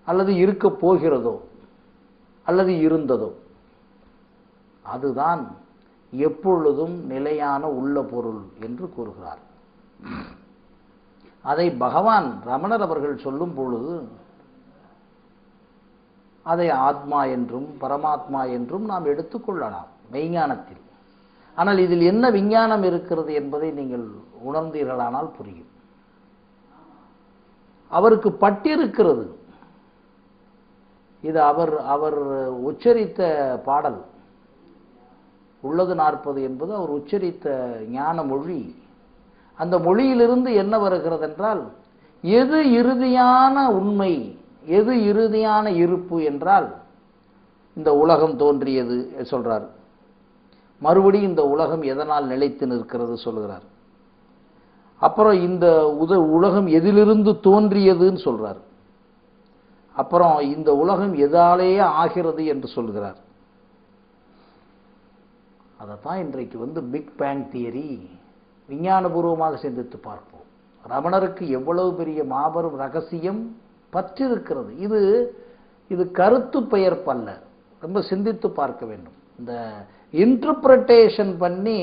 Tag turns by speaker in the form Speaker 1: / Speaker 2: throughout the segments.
Speaker 1: அல்லது இருக்க போகிறதோ அல்லது இருந்ததோ அதுதான் எப்பொழுதும் நிலையான உள்ள பொருள் என்று கூறுகிறார். அதை பகவான் ரமணர் அவர்கள் சொல்லும் பொழுது அதை ஆத்மா என்றும் பரமாத்மா என்றும் நாம் எடுத்துக்கொள்ளலாம் மெய்ஞானத்தில். ஆனால் இதில் என்ன விஞ்ஞானம் இருக்கிறது என்பதை நீங்கள் உணர்ந்தீர்களானால் புரியும். அவருக்கு பட்டிருக்கிறது. இது அவர் உச்சரித்த பாடல் உள்ளது 40 என்பது அவர் உச்சரித்த ஞான மொழி. அந்த மொழியிலிருந்து என்ன வருகிறது என்றால், எது இறுதியான உண்மை, எது இறுதியான இருப்பு என்றால் இந்த உலகம் தோன்றியது சொல்றார். மறுபடியும் இந்த உலகம் எதனால் நிலைத்து நிற்கிறது சொல்கிறார். அப்புறம் இந்த உலகம் எதிலிருந்து தோன்றியதுன்னு சொல்றார். அப்புறம் இந்த உலகம் எதாலேயே ஆகிறது என்று சொல்கிறார். அதைத்தான் இன்றைக்கு பிக் பேங் தியரி விஞ்ஞானபூர்வமாக சிந்தித்து பார்ப்போம். ரமணருக்கு எவ்வளவு பெரிய மாபெரும் ரகசியம் பற்றிருக்கிறது. இது கருத்து பெயர்ப்பல்ல, ரொம்ப சிந்தித்து பார்க்க வேண்டும். இந்த இன்டர்பிரட்டேஷன் பண்ணி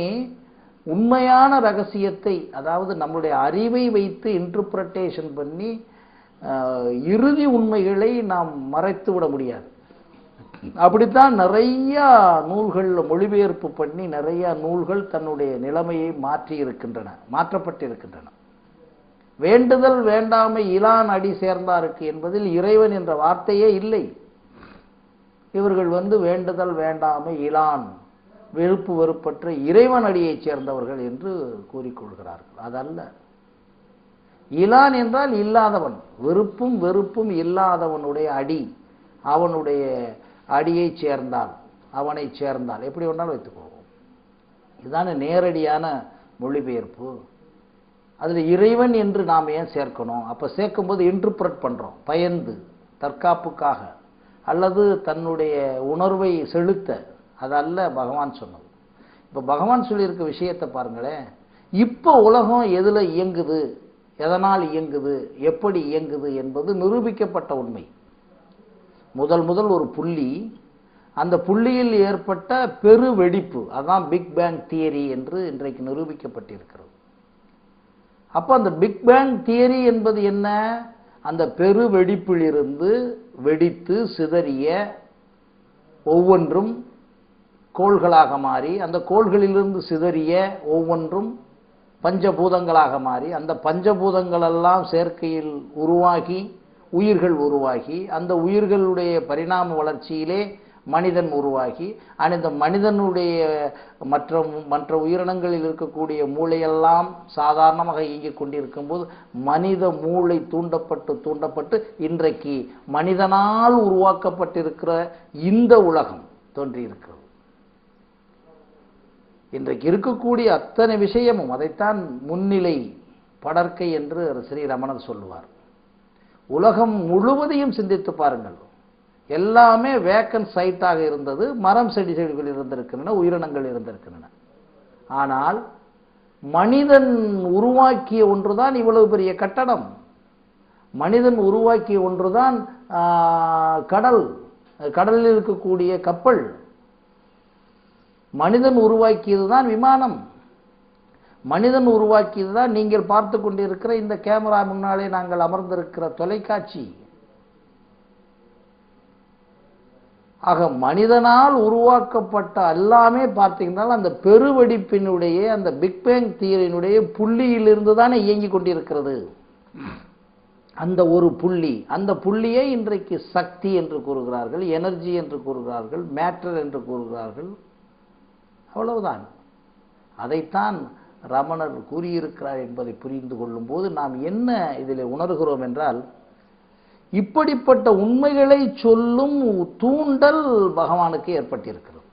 Speaker 1: உண்மையான ரகசியத்தை, அதாவது நம்முடைய அறிவை வைத்து இன்டர்பிரட்டேஷன் பண்ணி இறுதி உண்மைகளை நாம் மறைத்து விட முடியாது. அப்படித்தான் நிறைய நூல்கள் மொழிபெயர்ப்பு பண்ணி நிறைய நூல்கள் தன்னுடைய நிலைமையை மாற்றப்பட்டிருக்கின்றன. வேண்டுதல் வேண்டாமை இலான் அடி சேர்ந்தாருக்கு என்பதில் இறைவன் என்ற வார்த்தையே இல்லை. இவர்கள் வேண்டுதல் வேண்டாமை இலான் வெறுப்பு வெறுப்பற்ற இறைவன் அடியைச் சேர்ந்தவர்கள் என்று கூறிக்கொள்கிறார்கள். அதல்ல. இலான் என்றால் இல்லாதவன், வெறுப்பும் வெறுப்பும் இல்லாதவனுடைய அடி, அவனுடைய அடியை சேர்ந்தால், அவனை சேர்ந்தால், எப்படி வேணாலும் வைத்துக்கொள்வோம். இதுதானே நேரடியான மொழிபெயர்ப்பு. அதில் இறைவன் என்று நாம் ஏன் சேர்க்கணும்? அப்போ சேர்க்கும்போது இன்டர்பிரட் பண்ணுறோம், பயந்து தற்காப்புக்காக அல்லது தன்னுடைய உணர்வை செலுத்த. அதல்ல பகவான் சொன்னது. இப்போ பகவான் சொல்லியிருக்க விஷயத்தை பாருங்களேன். இப்போ உலகம் எதில் இயங்குது, எதனால் இயங்குது, எப்படி இயங்குது என்பது நிரூபிக்கப்பட்ட உண்மை. முதல் ஒரு புள்ளி, அந்த புள்ளியில் ஏற்பட்ட பெரு வெடிப்பு, அதான் பிக் பேங் தியரி என்று இன்றைக்கு நிரூபிக்கப்பட்டிருக்கிறது. அப்போ அந்த பிக் பேங் தியரி என்பது என்ன? அந்த பெரு வெடிப்பிலிருந்து வெடித்து சிதறிய ஒவ்வொன்றும் கோள்களாக மாறி, அந்த கோள்களிலிருந்து சிதறிய ஒவ்வொன்றும் பஞ்சபூதங்களாக மாறி, அந்த பஞ்சபூதங்களெல்லாம் சேர்க்கையில் உருவாகி உயிர்கள் உருவாகி, அந்த உயிர்களுடைய பரிணாம வளர்ச்சியிலே மனிதன் உருவாகி, அந்த மனிதனுடைய மற்ற உயிரினங்களில் இருக்கக்கூடிய மூளையெல்லாம் சாதாரணமாக இயங்கிக் கொண்டிருக்கும் போது மனித மூளை தூண்டப்பட்டு இன்றைக்கு மனிதனால் உருவாக்கப்பட்டிருக்கிற இந்த உலகம் தோன்றியிருக்கிறது. இன்றைக்கு இருக்கக்கூடிய அத்தனை விஷயமும் அதைத்தான் முன்னிலை படர்க்கை என்று ஸ்ரீ ரமணர் சொல்லுவார். உலகம் முழுவதையும் சிந்தித்து பாருங்கள். எல்லாமே வேக்கன்ட் சைட்டாக இருந்தது. மரம் செடிகள் இருந்திருக்கின்றன, உயிரினங்கள் இருந்திருக்கின்றன. ஆனால் மனிதன் உருவாக்கிய ஒன்றுதான் இவ்வளவு பெரிய கட்டடம். மனிதன் உருவாக்கிய ஒன்றுதான் கடலில் இருக்கக்கூடிய கப்பல். மனிதன் உருவாக்கியதுதான் விமானம். மனிதன் உருவாக்கியதுதான் நீங்கள் பார்த்து கொண்டிருக்கிற இந்த கேமரா முன்னாலே நாங்கள் அமர்ந்திருக்கிற தொலைக்காட்சி. ஆக மனிதனால் உருவாக்கப்பட்ட எல்லாமே பார்த்தீங்கன்னா அந்த பெருவெடிப்பினுடைய, அந்த பிக் பேங் தியரியினுடைய புள்ளியிலிருந்து தானே இயங்கிக் கொண்டிருக்கிறது. அந்த ஒரு புள்ளி, அந்த புள்ளியை இன்றைக்கு சக்தி என்று கூறுகிறார்கள், எனர்ஜி என்று கூறுகிறார்கள், மேட்டர் என்று கூறுகிறார்கள். அவ்வளவுதான். அதைத்தான் ரமணர் கூறியிருக்கிறார் என்பதை புரிந்து கொள்ளும் போது நாம் என்ன இதில் உணர்கிறோம் என்றால், இப்படிப்பட்ட உண்மைகளை சொல்லும் தூண்டல் பகவானுக்கு ஏற்பட்டிருக்கிறது.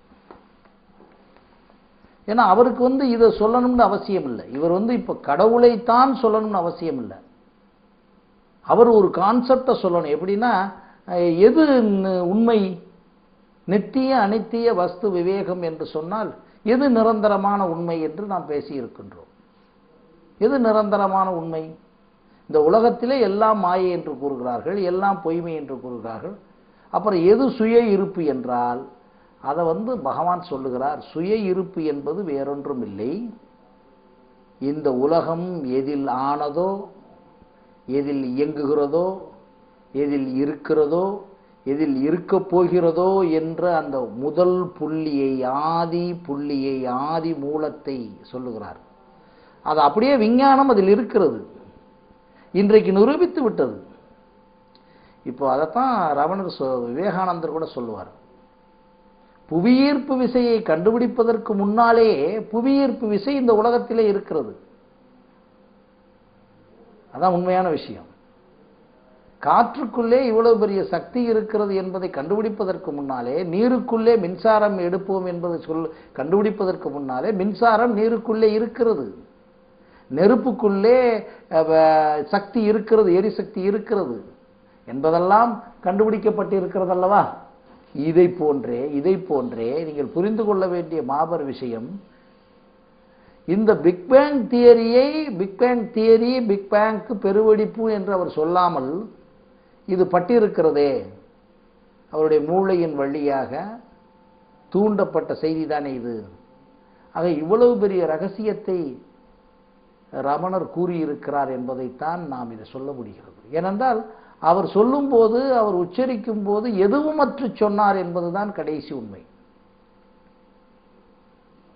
Speaker 1: ஏன்னா அவருக்கு இதை சொல்லணும்னு அவசியம் இல்லை. இவர் இப்ப கடவுளைத்தான் சொல்லணும்னு அவசியம் இல்லை. அவர் ஒரு கான்செப்டை சொல்லணும். எப்படின்னா, எது உண்மை, நித்திய அனித்திய வஸ்து விவேகம் என்று சொன்னால் எது நிரந்தரமான உண்மை என்று நாம் பேசி இருக்கின்றோம். எது நிரந்தரமான உண்மை? இந்த உலகத்திலே எல்லாம் மாயை என்று கூறுகிறார்கள், எல்லாம் பொய்மை என்று கூறுகிறார்கள். அப்புறம் எது சுய இருப்பு என்றால் அதை பகவான் சொல்லுகிறார், சுய இருப்பு என்பது வேறொன்றும் இல்லை, இந்த உலகம் எதில் ஆனதோ, எதில் இயங்குகிறதோ, எதில் இருக்கிறதோ, எதில் இருக்கப் போகிறதோ என்ற அந்த முதல் புள்ளியை, ஆதி புள்ளியை, ஆதி மூலத்தை சொல்லுகிறார். அது அப்படியே விஞ்ஞானம் அதில் இருக்கிறது, இன்றைக்கு நிரூபித்து விட்டது. இப்போ அதைத்தான் ரமணர் விவேகானந்தர் கூட சொல்லுவார், புவியீர்ப்பு விசையை கண்டுபிடிப்பதற்கு முன்னாலே புவியீர்ப்பு விசை இந்த உலகத்திலே இருக்கிறது. அதான் உண்மையான விஷயம். காற்றுக்குள்ளே இவ்வளவு பெரிய சக்தி இருக்கிறது என்பதை கண்டுபிடிப்பதற்கு முன்னாலே, நீருக்குள்ளே மின்சாரம் எடுப்போம் என்பதை கண்டுபிடிப்பதற்கு முன்னாலே மின்சாரம் நீருக்குள்ளே இருக்கிறது, நெருப்புக்குள்ளே சக்தி இருக்கிறது, எரிசக்தி இருக்கிறது என்பதெல்லாம் கண்டுபிடிக்கப்பட்டு இருக்கிறது அல்லவா? இதை போன்றே நீங்கள் புரிந்து கொள்ள வேண்டிய மாபெரும் விஷயம், இந்த பிக் பேங் தியரியை பிக் பேங்க் பெருவெடிப்பு என்று அவர் சொல்லாமல் இது பட்டிருக்கிறதே அவருடைய மூளையின் வழியாக தூண்டப்பட்ட செய்தி தானே இது. ஆக இவ்வளவு பெரிய ரகசியத்தை ரமணர் கூறியிருக்கிறார் என்பதைத்தான் நாம் இதை சொல்ல முடிகிறது. ஏனென்றால் அவர் சொல்லும்போது, அவர் உச்சரிக்கும் போது எதுவுமற்று சொன்னார் என்பதுதான் கடைசி உண்மை.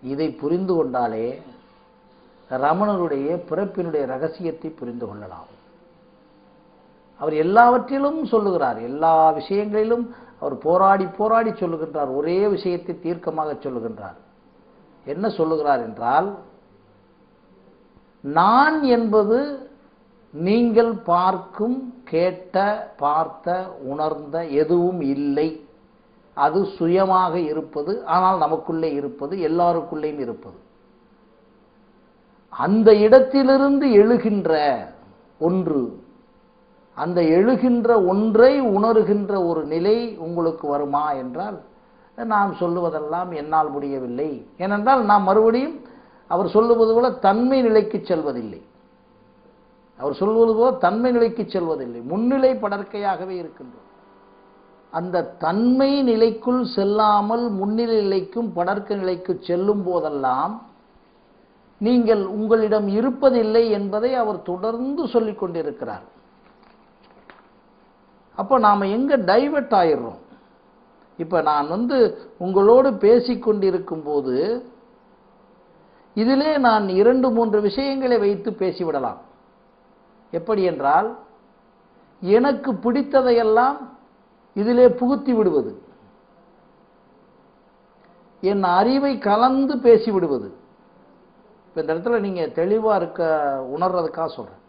Speaker 1: இதை புரிந்து கொண்டாலே ரமணருடைய பிறப்பினுடைய ரகசியத்தை புரிந்து கொள்ளலாம். அவர் எல்லாவற்றிலும் சொல்லுகிறார், எல்லா விஷயங்களிலும் அவர் போராடி போராடி சொல்லுகின்றார், ஒரே விஷயத்தை தீர்க்கமாக சொல்லுகின்றார். என்ன சொல்லுகிறார் என்றால், நான் என்பது நீங்கள் பார்க்கும், கேட்ட, பார்த்த, உணர்ந்த எதுவும் இல்லை, அது சுயமாக இருப்பது, ஆனால் நமக்குள்ளே இருப்பது, எல்லாருக்குள்ளேயும் இருப்பது. அந்த இடத்திலிருந்து எழுகின்ற ஒன்று, அந்த எழுகின்ற ஒன்றை உணர்கின்ற ஒரு நிலை உங்களுக்கு வருமா என்றால், நாம் சொல்லுவதெல்லாம் என்னால் முடியவில்லை. ஏனென்றால் நாம் மறுபடியும் அவர் சொல்லுவது போல தன்மை நிலைக்கு செல்வதில்லை. அவர் சொல்வது போல தன்மை நிலைக்கு செல்வதில்லை, முன்னிலை படற்கையாகவே இருக்கின்றோம். அந்த தன்மை நிலைக்குள் செல்லாமல் முன்னிலை நிலைக்கும் படற்கை நிலைக்கு செல்லும் போதெல்லாம் நீங்கள் உங்களிடம் இருப்பதில்லை என்பதை அவர் தொடர்ந்து சொல்லிக் கொண்டிருக்கிறார். அப்போ நாம எங்க டைவர்ட் ஆயிடுறோம்? இப்ப நான் உங்களோடு பேசிக்கொண்டிருக்கும் போது இதிலே நான் 2-3 விஷயங்களை வைத்து பேசிவிடலாம். எப்படி என்றால், எனக்கு பிடித்ததையெல்லாம் இதிலே புகுத்தி விடுவது, என் அறிவை கலந்து பேசிவிடுவது. இந்த இடத்துல நீங்க தெளிவா இருக்க உணர்றதுக்காக சொல்றேன்.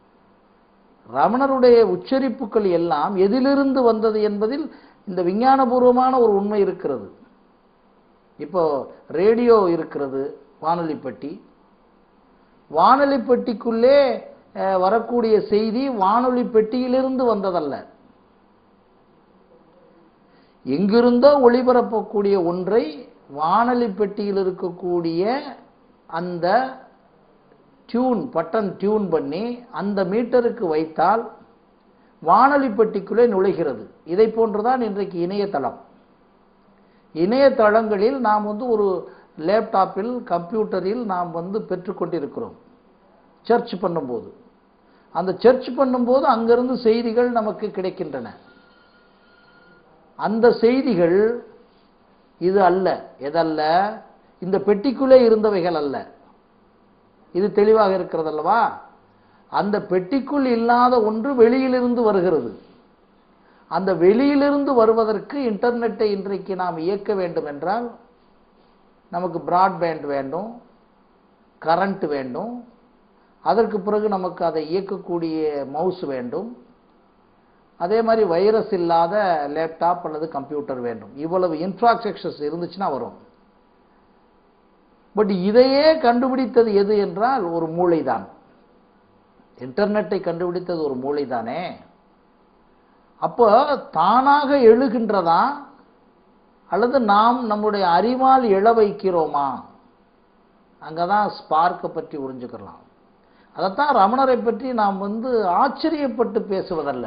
Speaker 1: ரமணருடைய உச்சரிப்புகள் எல்லாம் எதிலிருந்து வந்தது என்பதில் இந்த விஞ்ஞானபூர்வமான ஒரு உண்மை இருக்கிறது. இப்போ ரேடியோ இருக்கிறது, வானொலி பெட்டி, வானொலி பெட்டிக்குள்ளே வரக்கூடிய செய்தி வானொலி பெட்டியிலிருந்து வந்ததல்ல. எங்கிருந்தோ ஒளிபரப்பக்கூடிய ஒன்றை வானொலி பெட்டியில் இருக்கக்கூடிய அந்த பட்டன் டியூன் பண்ணி அந்த மீட்டருக்கு வைத்தால் வானொலி பெட்டிக்குள்ளே நுழைகிறது. இதை போன்றுதான் இன்றைக்கு இணையதளம். இணையதளங்களில் நாம் ஒரு லேப்டாப்பில், கம்ப்யூட்டரில் நாம் பெற்றுக்கொண்டிருக்கிறோம். சர்ச் பண்ணும்போது, அந்த சர்ச் பண்ணும்போது அங்கிருந்து செய்திகள் நமக்கு கிடைக்கின்றன. அந்த செய்திகள் இது அல்ல, எதல்ல, இந்த பெட்டிக்குள்ளே இருந்தவைகள் அல்ல. இது தெளிவாக இருக்கிறது அல்லவா? அந்த பெட்டிக்குள் இல்லாத ஒன்று வெளியிலிருந்து வருகிறது. அந்த வெளியிலிருந்து வருவதற்கு இன்டர்நெட்டை இன்றைக்கு நாம் இயக்க வேண்டும் என்றால் நமக்கு பிராட்பேண்ட் வேண்டும், கரண்ட் வேண்டும், அதற்கு பிறகு நமக்கு அதை இயக்கக்கூடிய மவுஸ் வேண்டும், அதே மாதிரி வைரஸ் இல்லாத லேப்டாப் அல்லது கம்ப்யூட்டர் வேண்டும். இவ்வளவு இன்ஃப்ராஸ்ட்ரக்சர்ஸ் இருந்துச்சுன்னா வரும். பட் இதையே கண்டுபிடித்தது எது என்றால் ஒரு மூளைதான். இன்டர்நெட்டை கண்டுபிடித்தது ஒரு மூளைதானே. அப்போ தானாக எழுகின்றதா அல்லது நாம் நம்முடைய அறிவால் எழ வைக்கிறோமா? அங்கதான் ஸ்பார்க்கை பற்றி புரிஞ்சுக்கலாம். அதைத்தான் ரமணரை பற்றி நாம் வந்து ஆச்சரியப்பட்டு பேசுவதல்ல.